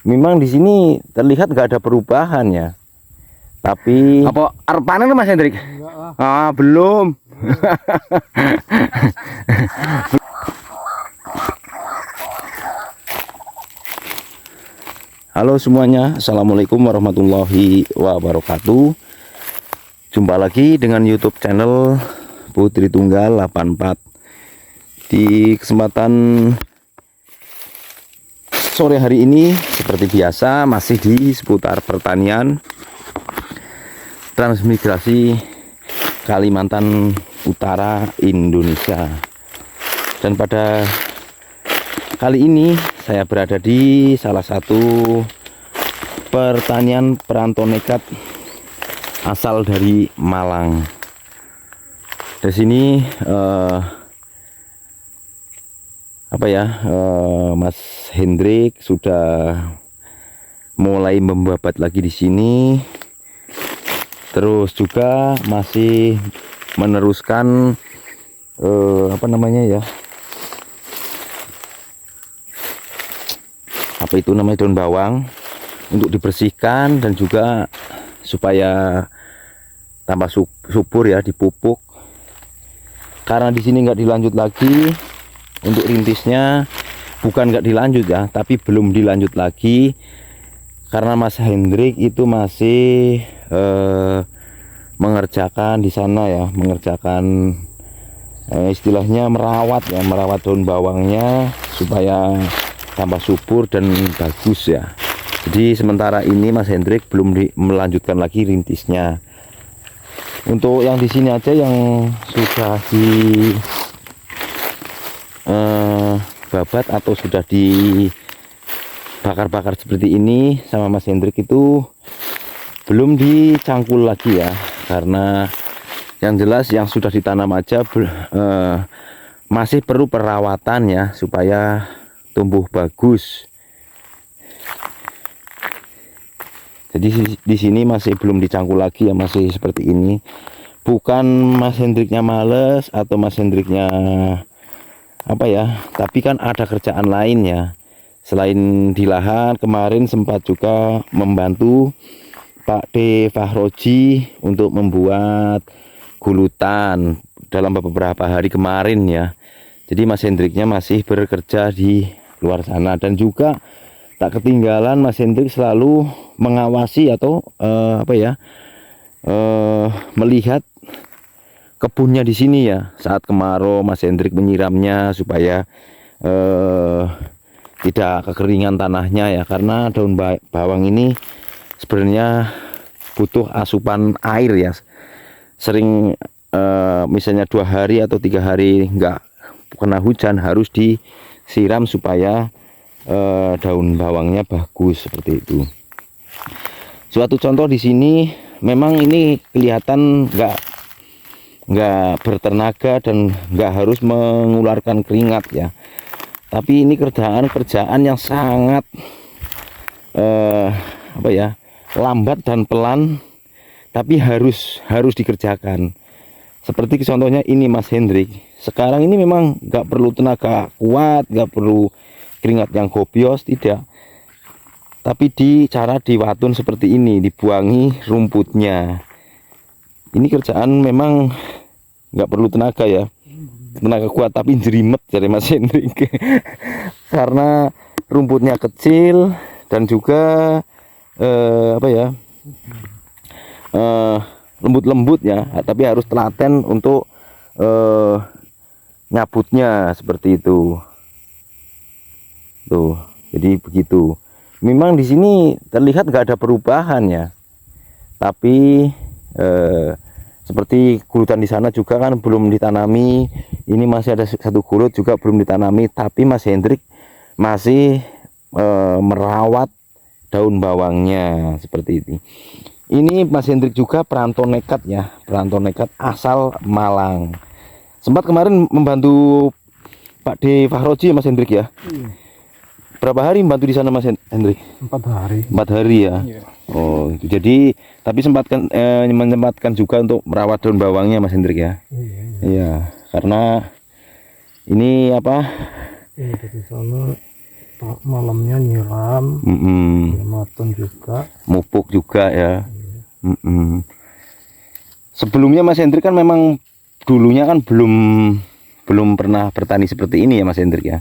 Memang di sini terlihat nggak ada perubahan ya. Tapi apa arep panen Mas Hendrik? Enggak, Belum. halo semuanya, assalamualaikum warahmatullahi wabarakatuh. Jumpa lagi dengan YouTube channel Putri Tunggal 84. Di kesempatan sore hari ini seperti biasa masih di seputar pertanian transmigrasi Kalimantan Utara Indonesia. Dan pada kali ini saya berada di salah satu pertanian perantau nekat asal dari Malang. Di sini Mas Hendrik sudah mulai membabat lagi di sini. Terus juga masih meneruskan daun bawang untuk dibersihkan dan juga supaya tambah subur ya, dipupuk. Karena di sini nggak dilanjut lagi untuk rintisnya, bukan nggak dilanjut ya, tapi belum dilanjut lagi karena Mas Hendrik itu masih mengerjakan di sana ya, mengerjakan istilahnya merawat daun bawangnya supaya tambah subur dan bagus ya. Jadi sementara ini Mas Hendrik belum melanjutkan lagi rintisnya. Untuk yang di sini aja yang sudah di babat atau sudah dibakar-bakar seperti ini sama Mas Hendrik itu belum dicangkul lagi ya, karena yang jelas yang sudah ditanam aja masih perlu perawatan ya supaya tumbuh bagus. Jadi di sini masih belum dicangkul lagi ya, masih seperti ini. Bukan Mas Hendriknya males atau Mas Hendriknya tapi kan ada kerjaan lain ya. Selain di lahan, kemarin sempat juga membantu Pak D. Fahroji untuk membuat gulutan dalam beberapa hari kemarin ya. Jadi Mas Hendriknya masih bekerja di luar sana. Dan juga tak ketinggalan Mas Hendrik selalu mengawasi atau melihat kebunnya di sini ya. Saat kemarau Mas Hendrik menyiramnya supaya tidak kekeringan tanahnya ya, karena daun bawang ini sebenarnya butuh asupan air ya. Sering misalnya 2 hari atau 3 hari nggak kena hujan, harus disiram supaya daun bawangnya bagus seperti itu. Suatu contoh di sini memang ini kelihatan nggak bertenaga dan nggak harus mengeluarkan keringat ya, tapi ini kerjaan yang sangat lambat dan pelan, tapi harus dikerjakan. Seperti contohnya ini Mas Hendrik. Sekarang ini memang nggak perlu tenaga kuat, nggak perlu keringat yang kopios, tidak. Tapi cara diwatun seperti ini, dibuangi rumputnya. Ini kerjaan memang nggak perlu tenaga ya, tenaga kuat, tapi jerimet dari Mas Hendrik. Karena rumputnya kecil dan juga lembut-lembut ya, tapi harus telaten untuk nyabutnya seperti itu. Tuh, jadi begitu. Memang di sini terlihat nggak ada perubahan ya, tapi seperti gulutan di sana juga kan belum ditanami. Ini masih ada satu gulut juga belum ditanami, tapi Mas Hendrik masih merawat daun bawangnya seperti ini. Ini Mas Hendrik juga perantau nekat ya, perantau nekat asal Malang. Sempat kemarin membantu Pak D. Fahroji ya Mas Hendrik ya. Berapa hari membantu di sana Mas Hendrik? 4 hari. 4 hari ya. Iya. Oh, jadi tapi menyempatkan juga untuk merawat daun bawangnya Mas Hendrik ya. Iya. Karena ini Ini dari sana malamnya nyiram, Mm-mm. maton juga. Mupuk juga ya. Mm-mm. Sebelumnya Mas Hendrik kan memang dulunya kan belum pernah bertani seperti ini ya Mas Hendrik ya.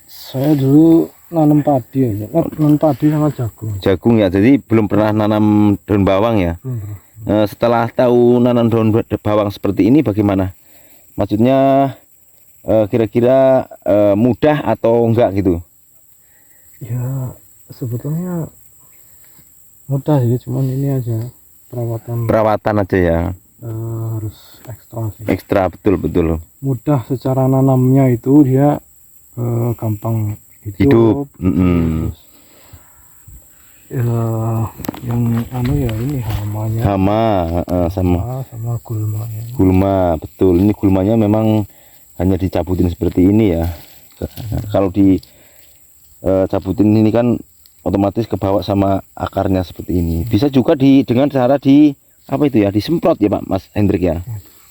Saya dulu nanam padi aja, nanam padi sama jagung. Jagung ya, jadi belum pernah nanam daun bawang ya. Belum pernah. Setelah tahu nanam daun bawang seperti ini bagaimana? Maksudnya kira-kira mudah atau enggak gitu? Ya sebetulnya mudah sih, cuman ini aja Perawatan aja ya. harus ekstra sih. Ekstra betul. Mudah secara nanamnya itu dia gampang Hidup. Terus yang ya ini hamanya. Hama sama Sama gulmanya. gulma, betul. Ini gulmanya memang hanya dicabutin seperti ini ya. Kalau cabutin ini kan otomatis kebawa sama akarnya seperti ini. Bisa juga dengan cara apa itu ya, disemprot ya Pak Mas Hendrik ya.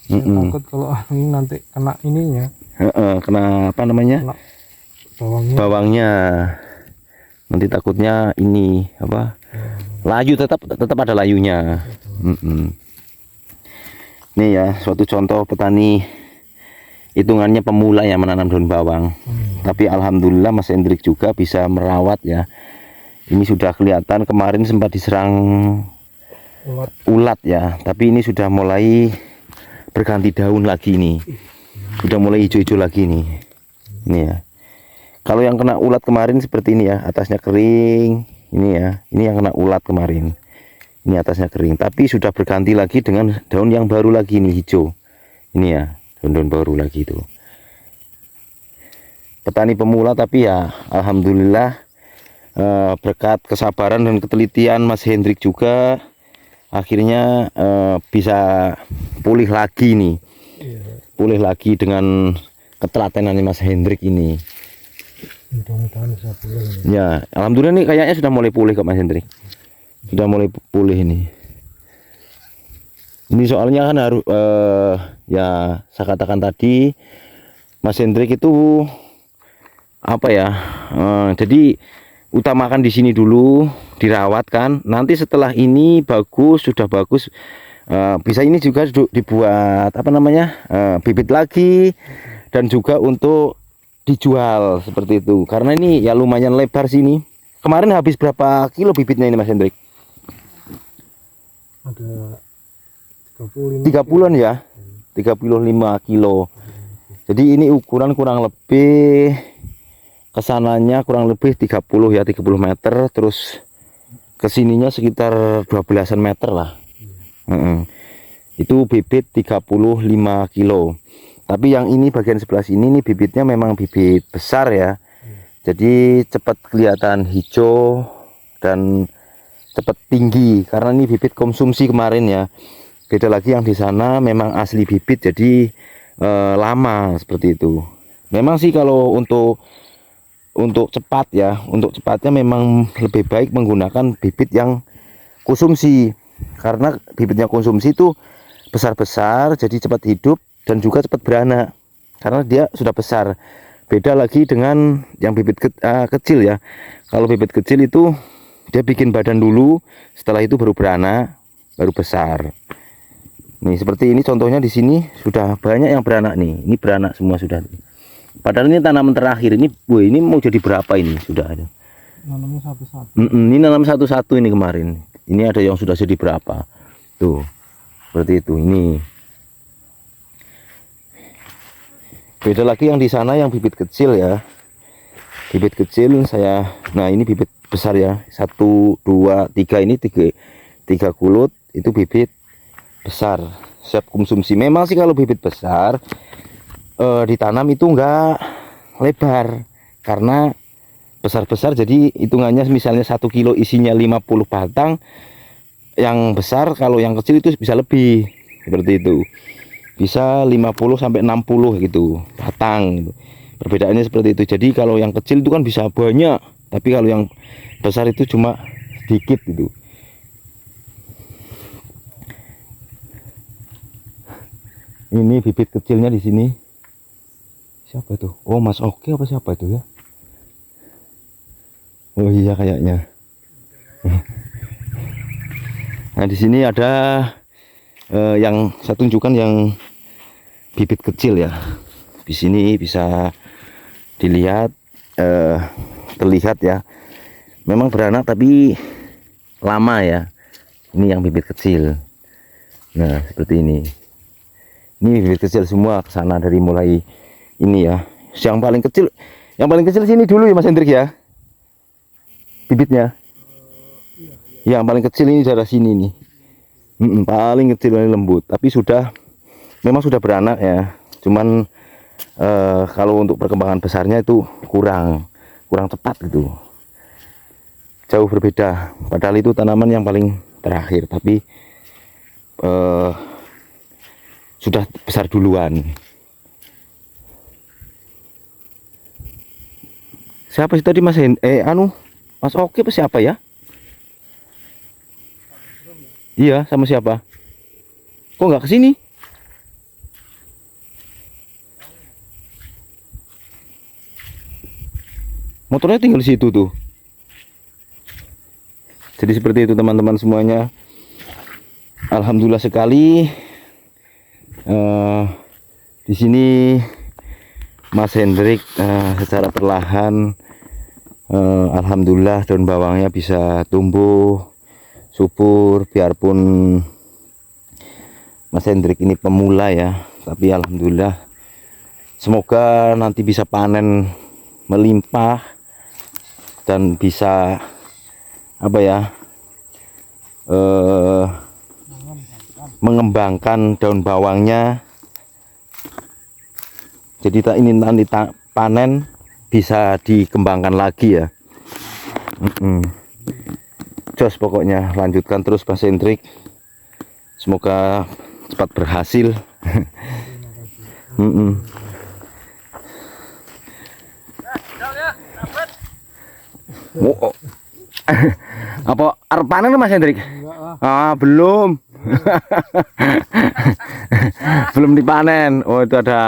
Saya takut kalau ini nanti kena ininya. Kena apa namanya? Kena bawangnya. Nanti takutnya ini apa? Layu, tetap ada layunya. Nih ya, suatu contoh petani hitungannya pemula ya menanam daun bawang. Tapi alhamdulillah Mas Hendrik juga bisa merawat ya. Ini sudah kelihatan kemarin sempat diserang ulat ya, tapi ini sudah mulai berganti daun lagi nih. Sudah mulai hijau-hijau lagi nih. Ini ya. Kalau yang kena ulat kemarin seperti ini ya, atasnya kering. Ini ya, ini yang kena ulat kemarin. Ini atasnya kering, tapi sudah berganti lagi dengan daun yang baru lagi nih, hijau. Ini ya, daun-daun baru lagi itu. Petani pemula tapi ya alhamdulillah berkat kesabaran dan ketelitian Mas Hendrik juga akhirnya bisa pulih lagi nih. Pulih lagi dengan ketelatenannya Mas Hendrik ini. Mudah-mudahan bisa pulih. Ya, alhamdulillah nih kayaknya sudah mulai pulih kok Mas Hendrik. Sudah mulai pulih ini. Ini soalnya kan harus ya saya katakan tadi Mas Hendrik itu apa ya? Jadi utamakan di sini dulu, dirawat kan. Nanti setelah ini bagus, sudah bagus, bisa ini juga dibuat apa namanya? Bibit lagi dan juga untuk dijual seperti itu. Karena ini ya lumayan lebar sini. Kemarin habis berapa kilo bibitnya ini Mas Hendrik? Ada 35 30-an ya. 35 kilo. Jadi ini ukuran kurang lebih kesananya kurang lebih 30 ya, 30 meter, terus kesininya sekitar 12-an meter lah. Itu bibit 35 kilo. Tapi yang ini bagian sebelah sini nih bibitnya memang bibit besar ya. Jadi cepat kelihatan hijau dan cepat tinggi karena ini bibit konsumsi kemarin ya. Beda lagi yang di sana memang asli bibit, jadi lama seperti itu. Memang sih kalau untuk cepat ya, untuk cepatnya memang lebih baik menggunakan bibit yang konsumsi. Karena bibitnya konsumsi itu besar-besar, jadi cepat hidup dan juga cepat beranak karena dia sudah besar. Beda lagi dengan yang bibit kecil ya. Kalau bibit kecil itu dia bikin badan dulu, setelah itu baru beranak, baru besar. Nih seperti ini contohnya di sini sudah banyak yang beranak nih. Ini beranak semua sudah. Padahal ini tanaman terakhir ini, ini mau jadi berapa ini sudah ada. nanamnya satu-satu. Ini nanam satu-satu ini kemarin. Ini ada yang sudah jadi berapa. Tuh. Seperti itu ini. Beda lagi yang di sana yang bibit kecil ya. Bibit kecil nah ini bibit besar ya. 1, 2, 3 ini 3 kulut itu bibit besar, siap konsumsi. Memang sih kalau bibit besar ditanam itu enggak lebar karena besar-besar, jadi hitungannya misalnya 1 kilo isinya 50 batang. Yang besar kalau yang kecil itu bisa lebih seperti itu. Bisa 50 sampai 60 gitu batang gitu. Perbedaannya seperti itu. Jadi kalau yang kecil itu kan bisa banyak, tapi kalau yang besar itu cuma sedikit gitu. Ini bibit kecilnya di sini. Siapa itu? Oh Mas Oke apa siapa itu ya? Oh iya kayaknya. Nah di sini ada yang saya tunjukkan yang bibit kecil ya. Di sini bisa dilihat, terlihat ya. Memang beranak tapi lama ya. Ini yang bibit kecil. Nah seperti ini. Ini bibit kecil semua ke sana dari mulai ini ya. Yang paling kecil sini dulu ya Mas Hendrik ya. Bibitnya. Yang paling kecil ini daerah sini nih. Paling kecil, paling lembut. Tapi memang sudah beranak ya. Cuman kalau untuk perkembangan besarnya itu kurang cepat gitu. Jauh berbeda. Padahal itu tanaman yang paling terakhir, tapi sudah besar duluan. Siapa sih tadi Mas Mas Oki apa siapa ya? Iya, sama siapa? Kok nggak kesini? Motornya tinggal di situ tuh. Jadi seperti itu teman-teman semuanya. Alhamdulillah sekali. Di sini Mas Hendrik secara perlahan, alhamdulillah daun bawangnya bisa tumbuh subur. Biarpun Mas Hendrik ini pemula ya, tapi alhamdulillah semoga nanti bisa panen melimpah dan bisa mengembangkan daun bawangnya. Jadi ini nanti panen bisa dikembangkan lagi ya. Jos pokoknya lanjutkan terus Mas Hendrik, semoga cepat berhasil. Apa arep panen Mas Hendrik? Belum. Belum dipanen. Oh itu ada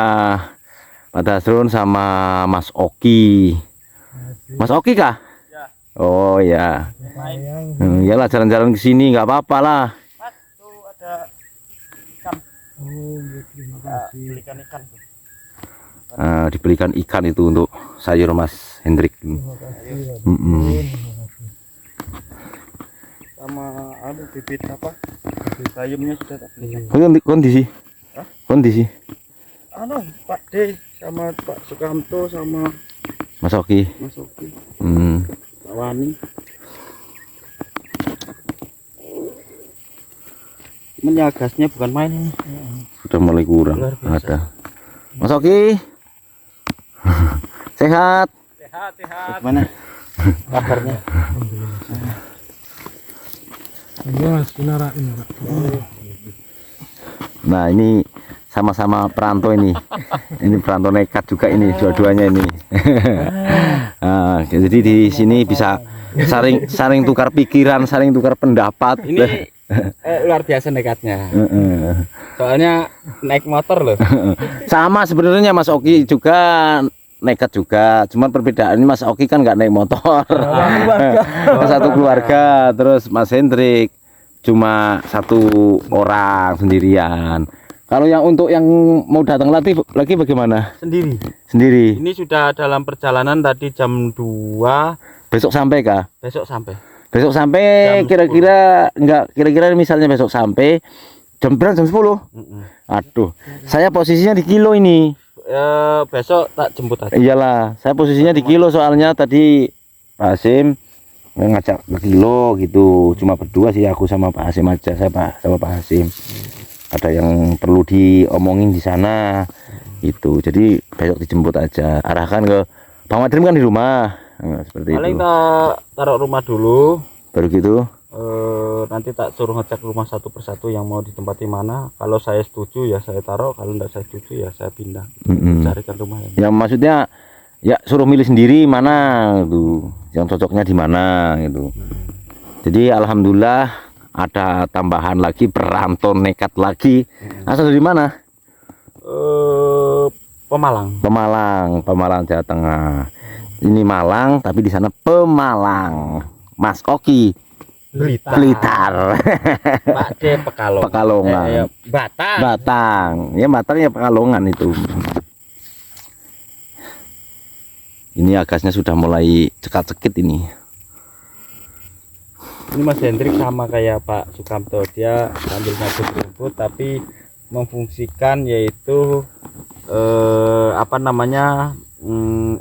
Pak Dasrun sama Mas Oki. Mas Oki kah? Ya. Oh ya. Iyalah jalan-jalan ke sini nggak apa-apa lah. Mas, tuh ada ikan. Oh, terima kasih. Belikan ikan tuh. Dibelikan ikan itu untuk sayur Mas Hendrik. Sama bibit apa? Bayamnya sudah tak belikan. Kondisi. Kondisi. Pak D sama Pak Sukamto sama Mas Oki. Mas Oki. Pak Wani. Cuman gasnya bukan main ini. Sudah mulai kurang. Ada. Mas Oki. Sehat. Sehat. Gimana kabarnya? Mas, ini. Nah ini sama-sama perantau ini. Ini perantau nekat juga ini, dua-duanya ini. Nah, jadi di sini bisa saling tukar pikiran, saling tukar pendapat. Ini luar biasa nekatnya. Soalnya naik motor loh. Sama sebenarnya Mas Oki juga nekat juga, cuman perbedaannya Mas Oki kan nggak naik motor. Satu keluarga, terus Mas Hendrik cuma satu orang sendirian. Kalau yang untuk yang mau datang lagi bagaimana? Sendiri. Ini sudah dalam perjalanan tadi jam 2. Besok sampai kah? Besok sampai. Besok sampai kira-kira misalnya besok sampai jam berapa? Jam 10. Aduh, saya posisinya di kilo ini. Besok tak jemput aja. Iyalah, saya posisinya di kilo soalnya tadi Pak Hasim ngajak ke kilo gitu. Cuma berdua sih aku sama Pak Hasim aja, sama Pak Hasim. Ada yang perlu diomongin di sana gitu. Jadi besok dijemput aja. Arahkan ke Bang Madrim kan di rumah. Nah, seperti paling itu. tak taruh rumah dulu. Baru gitu. Nanti tak suruh ngecek rumah satu persatu yang mau ditempati mana. Kalau saya setuju ya saya taruh, kalau tidak saya setuju ya saya pindah. Carikan rumah yang maksudnya ya suruh milih sendiri mana gitu, yang cocoknya di mana gitu. Jadi alhamdulillah ada tambahan lagi perantau nekat lagi. Asal dari mana? Pemalang, Pemalang Jawa Tengah. ini Malang, tapi di sana Pemalang. Mas Oki Blitar. Pak D Pekalongan. Pekalongan. Batang. Batang. Ya Batang ya Pekalongan itu. Ini agasnya sudah mulai cekat-cekit ini. Ini Mas Hendrik sama kayak Pak Sukamto, dia sambil ngajak rumput tapi memfungsikan yaitu apa namanya,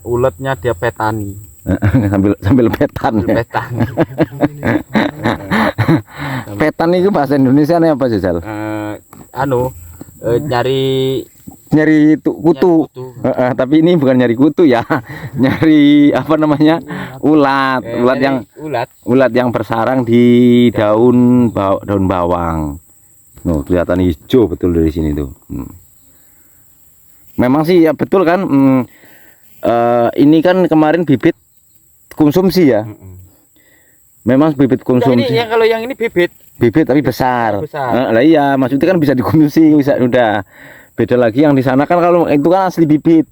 uletnya dia petani. sambil petan. Petan. Petan itu bahasa Indonesia apa sih, Jal? Nyari kutu. Tapi ini bukan nyari kutu ya. Nyari apa namanya? Ulat yang bersarang di daun bawang. Oh, kelihatan hijau betul dari sini tuh. Memang sih ya betul kan. Ini kan kemarin bibit konsumsi ya. Memang bibit konsumsi. Ini kalau yang ini bibit tapi besar. Besar. Lah iya, maksudnya kan bisa dikonsumsi, bisa udah. Beda lagi yang di sana kan, kalau itu kan asli bibit.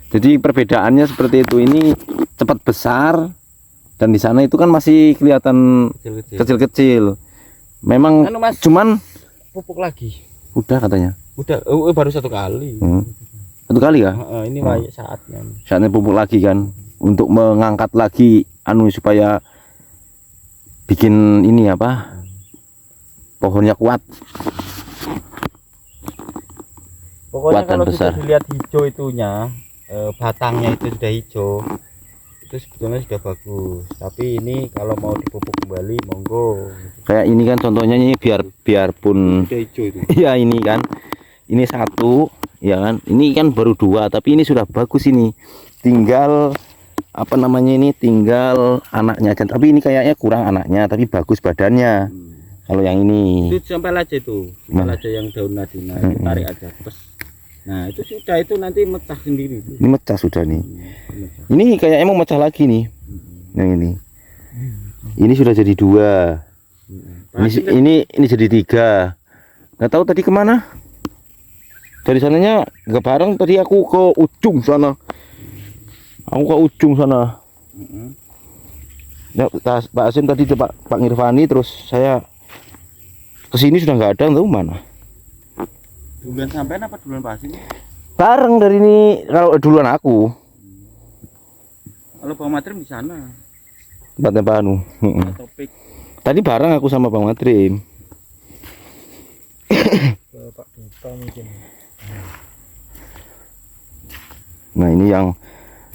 Jadi perbedaannya seperti itu. Ini cepat besar dan di sana itu kan masih kelihatan kecil-kecil. Memang cuman pupuk lagi. Udah katanya. Udah baru 1 kali. 1 kali ya? Ini saatnya. Saatnya pupuk lagi kan, untuk mengangkat lagi supaya bikin ini apa? Pohonnya kuat. Pokoknya kalau besar. sudah dilihat hijau itunya, batangnya itu sudah hijau, itu sebetulnya sudah bagus. Tapi ini kalau mau dipupuk kembali monggo. Kayak ini kan contohnya, ini biarpun Sudah hijau itu. Iya ini kan, ini 1 ya kan, ini kan baru 2 tapi ini sudah bagus. Ini tinggal apa namanya, ini tinggal anaknya aja. Tapi ini kayaknya kurang anaknya, tapi bagus badannya. Kalau yang ini itu sampai aja itu, aja yang daun nadina, tarik aja terus. Nah itu sudah, itu nanti mecah sendiri. Ini mecah sudah nih. Ini kayaknya mau mecah lagi nih. Yang ini sudah jadi 2. Ini jadi 3. Nggak tahu tadi kemana. Dari sananya nggak bareng, tadi aku ke ujung sana. Ya, Pak Asim tadi Pak Ngirvani, terus saya kesini sudah nggak ada, tahu mana. Duluan sampean apa duluan Pak Asim? Bareng dari ini, kalau duluan aku. Kalau Bang Matrim di sana. Tempatnya Pak Anu. Topik. Tadi bareng aku sama Bang Matrim. Pak Duta mungkin. Nah ini yang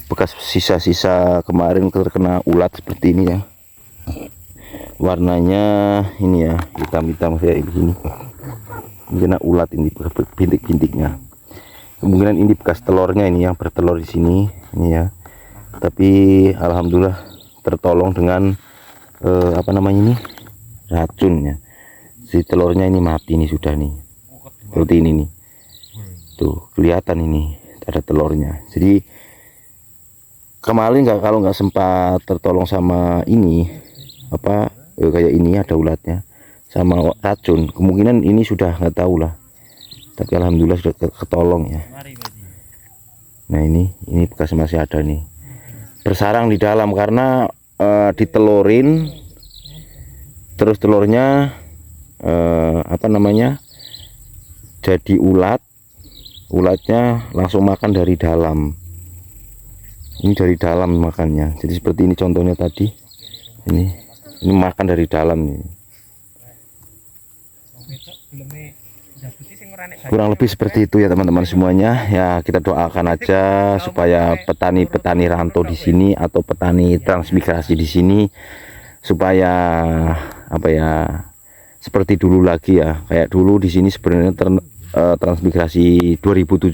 bekas sisa-sisa kemarin terkena ulat seperti ini ya. Warnanya ini ya, hitam-hitam kayak begini. Kena ulat ini, bintik-bintiknya. Kemungkinan ini bekas telurnya, ini yang bertelur di sini, ini ya. Tapi alhamdulillah tertolong dengan apa namanya ini, racunnya. Si telurnya ini mati nih sudah nih. Seperti ini nih. Tuh kelihatan ini ada telurnya. Jadi kemarin kalau nggak sempat tertolong sama ini apa kayak ini ada ulatnya sama racun, kemungkinan ini sudah nggak tahu lah. Tapi alhamdulillah sudah ketolong ya. Nah ini bekas masih ada nih, bersarang di dalam karena ditelorin, terus telurnya apa namanya, jadi ulatnya langsung makan dari dalam. Ini dari dalam makannya, jadi seperti ini contohnya tadi. Ini makan dari dalam nih. Kurang lebih seperti itu ya teman-teman semuanya. Ya kita doakan aja supaya petani-petani rantau di sini atau petani transmigrasi di sini supaya apa ya, seperti dulu lagi ya. Kayak dulu di sini sebenarnya transmigrasi 2017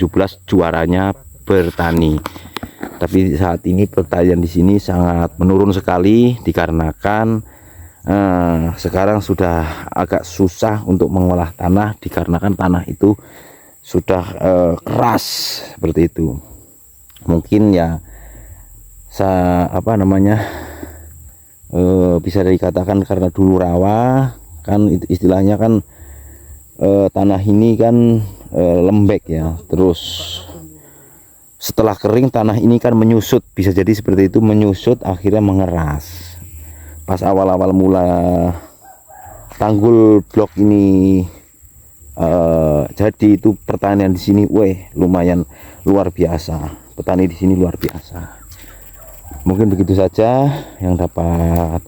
juaranya bertani. Tapi saat ini pertanian di sini sangat menurun sekali dikarenakan sekarang sudah agak susah untuk mengolah tanah dikarenakan tanah itu sudah keras seperti itu. Mungkin ya apa namanya, bisa dikatakan karena dulu rawa kan, istilahnya kan tanah ini kan lembek ya, terus setelah kering tanah ini kan menyusut, bisa jadi seperti itu, menyusut akhirnya mengeras. Pas awal-awal mula tanggul blok ini jadi itu pertanian di sini, lumayan luar biasa. Petani di sini luar biasa. Mungkin begitu saja yang dapat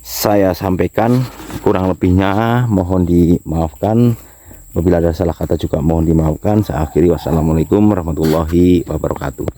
saya sampaikan, kurang lebihnya mohon dimaafkan. Apabila ada salah kata juga mohon dimaafkan. Saya akhiri, wassalamualaikum warahmatullahi wabarakatuh.